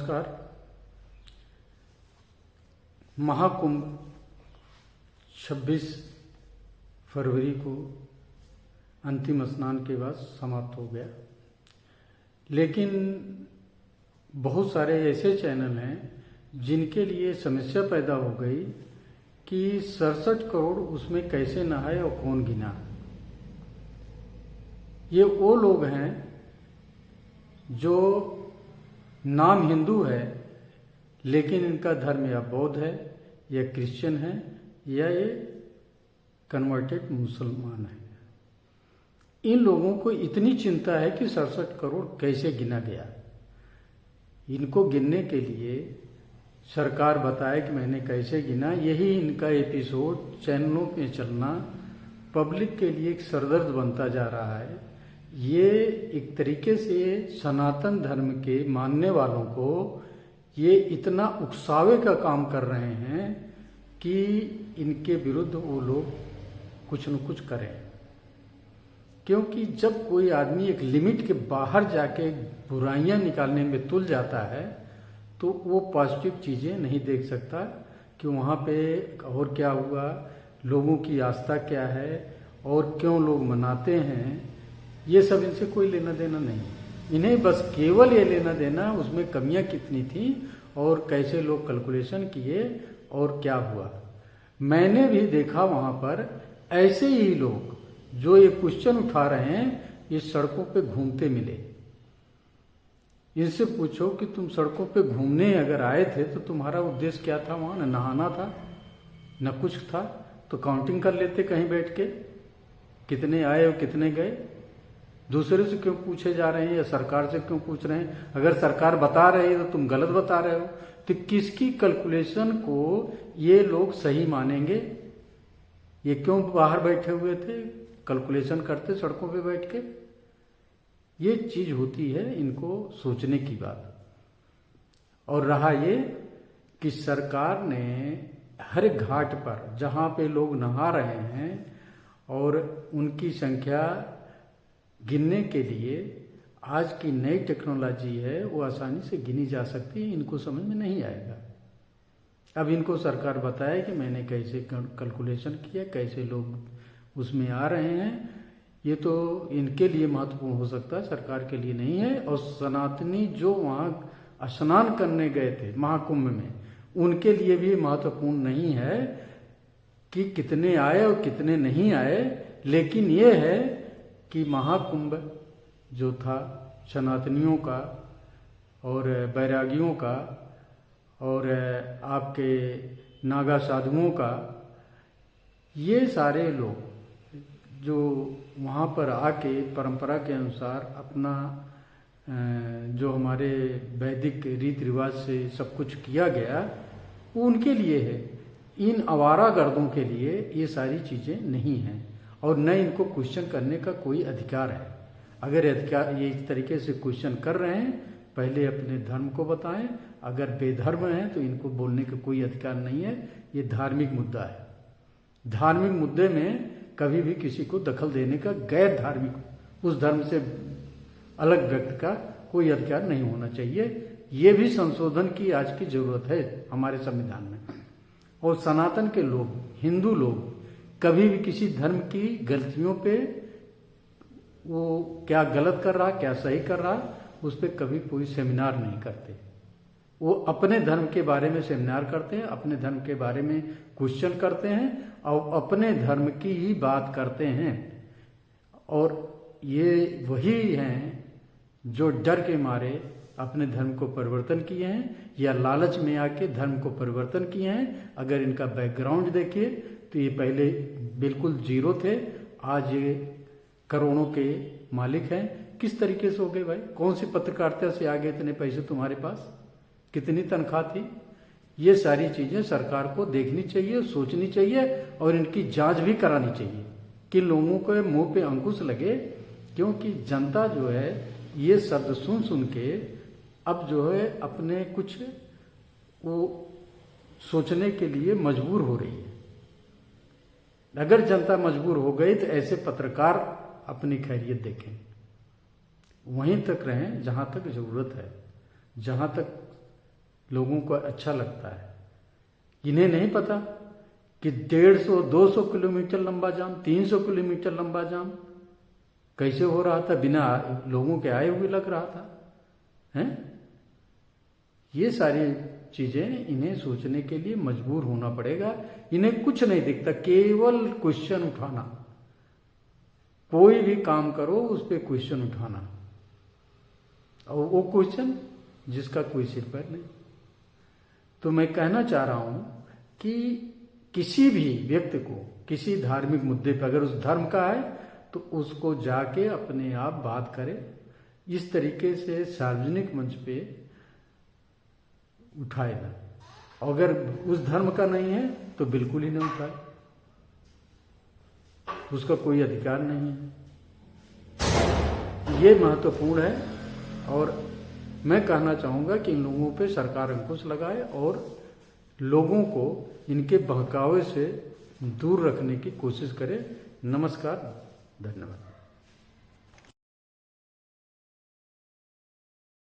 नमस्कार। महाकुंभ 26 फरवरी को अंतिम स्नान के बाद समाप्त हो गया, लेकिन बहुत सारे ऐसे चैनल हैं जिनके लिए समस्या पैदा हो गई कि 67 करोड़ उसमें कैसे नहाए और कौन गिना। ये वो लोग हैं जो नाम हिंदू है लेकिन इनका धर्म या बौद्ध है या क्रिश्चियन है या ये कन्वर्टेड मुसलमान है। इन लोगों को इतनी चिंता है कि 67 करोड़ कैसे गिना गया। इनको गिनने के लिए सरकार बताए कि मैंने कैसे गिना। यही इनका एपिसोड चैनलों पे चलना पब्लिक के लिए एक सरदर्द बनता जा रहा है। ये एक तरीके से सनातन धर्म के मानने वालों को ये इतना उकसावे का काम कर रहे हैं कि इनके विरुद्ध वो लोग कुछ न कुछ करें, क्योंकि जब कोई आदमी एक लिमिट के बाहर जाके बुराइयां निकालने में तुल जाता है तो वो पॉजिटिव चीज़ें नहीं देख सकता कि वहाँ पे और क्या हुआ, लोगों की आस्था क्या है और क्यों लोग मनाते हैं। ये सब इनसे कोई लेना देना नहीं। इन्हें बस केवल ये लेना देना उसमें कमियां कितनी थी और कैसे लोग कैलकुलेशन किए और क्या हुआ। मैंने भी देखा वहाँ पर ऐसे ही लोग जो ये क्वेश्चन उठा रहे हैं ये सड़कों पे घूमते मिले। इनसे पूछो कि तुम सड़कों पे घूमने अगर आए थे तो तुम्हारा उद्देश्य क्या था? वहाँ न नहाना था न कुछ था, तो काउंटिंग कर लेते कहीं बैठ के कितने आए और कितने गए। दूसरे से क्यों पूछे जा रहे हैं या सरकार से क्यों पूछ रहे हैं? अगर सरकार बता रही है तो तुम गलत बता रहे हो। तो किसकी कैलकुलेशन को ये लोग सही मानेंगे? ये क्यों बाहर बैठे हुए थे, कैलकुलेशन करते सड़कों पे बैठ के? ये चीज होती है इनको सोचने की बात। और रहा ये कि सरकार ने हर घाट पर जहां पे लोग नहा रहे हैं और उनकी संख्या गिनने के लिए आज की नई टेक्नोलॉजी है, वो आसानी से गिनी जा सकती है। इनको समझ में नहीं आएगा। अब इनको सरकार बताए कि मैंने कैसे कैलकुलेशन किया, कैसे लोग उसमें आ रहे हैं। ये तो इनके लिए महत्वपूर्ण हो सकता है, सरकार के लिए नहीं है। और सनातनी जो वहाँ स्नान करने गए थे महाकुंभ में, उनके लिए भी महत्वपूर्ण नहीं है कि कितने आए और कितने नहीं आए। लेकिन ये है कि महाकुंभ जो था सनातनियों का और बैरागियों का और आपके नागा साधुओं का, ये सारे लोग जो वहाँ पर आके परंपरा के अनुसार अपना जो हमारे वैदिक रीति रिवाज से सब कुछ किया गया वो उनके लिए है। इन आवारागर्दों के लिए ये सारी चीज़ें नहीं हैं और न इनको क्वेश्चन करने का कोई अधिकार है। अगर अधिकार ये इस तरीके से क्वेश्चन कर रहे हैं, पहले अपने धर्म को बताएं। अगर बेधर्म हैं तो इनको बोलने का कोई अधिकार नहीं है। ये धार्मिक मुद्दा है। धार्मिक मुद्दे में कभी भी किसी को दखल देने का, गैर धार्मिक उस धर्म से अलग व्यक्ति का कोई अधिकार नहीं होना चाहिए। ये भी संशोधन की आज की जरूरत है हमारे संविधान में। और सनातन के लोग, हिंदू लोग कभी भी किसी धर्म की गलतियों पे, वो क्या गलत कर रहा क्या सही कर रहा, उस पर कभी कोई सेमिनार नहीं करते। वो अपने धर्म के बारे में सेमिनार करते हैं, अपने धर्म के बारे में क्वेश्चन करते हैं और अपने धर्म की ही बात करते हैं। और ये वही हैं जो डर के मारे अपने धर्म को परिवर्तन किए हैं या लालच में आके धर्म को परिवर्तन किए हैं। अगर इनका बैकग्राउंड देखिए तो ये पहले बिल्कुल जीरो थे, आज ये करोड़ों के मालिक हैं। किस तरीके से हो गए भाई? कौन सी पत्रकारिता से आ गए इतने पैसे तुम्हारे पास? कितनी तनख्वाह थी? ये सारी चीजें सरकार को देखनी चाहिए, सोचनी चाहिए और इनकी जांच भी करानी चाहिए कि लोगों के मुंह पे अंकुश लगे। क्योंकि जनता जो है ये शब्द सुन सुन के अब जो है अपने कुछ वो सोचने के लिए मजबूर हो रही है। अगर जनता मजबूर हो गई तो ऐसे पत्रकार अपनी खैरियत देखें, वहीं तक रहें जहां तक जरूरत है, जहां तक लोगों को अच्छा लगता है। इन्हें नहीं पता कि 150-200 किलोमीटर लंबा जाम, 300 किलोमीटर लंबा जाम कैसे हो रहा था, बिना लोगों के आए हुए लग रहा था, हैं? ये सारी चीजें इन्हें सोचने के लिए मजबूर होना पड़ेगा। इन्हें कुछ नहीं दिखता, केवल क्वेश्चन उठाना। कोई भी काम करो उस पर क्वेश्चन उठाना, और वो क्वेश्चन जिसका कोई सिर पैर नहीं। तो मैं कहना चाह रहा हूं कि किसी भी व्यक्ति को किसी धार्मिक मुद्दे पर अगर उस धर्म का है तो उसको जाके अपने आप बात करे। इस तरीके से सार्वजनिक मंच पे उठाए ना। अगर उस धर्म का नहीं है तो बिल्कुल ही ना उठाए, उसका कोई अधिकार नहीं है। ये महत्वपूर्ण है, और मैं कहना चाहूँगा कि इन लोगों पे सरकार अंकुश लगाए और लोगों को इनके बहकावे से दूर रखने की कोशिश करे। नमस्कार, धन्यवाद।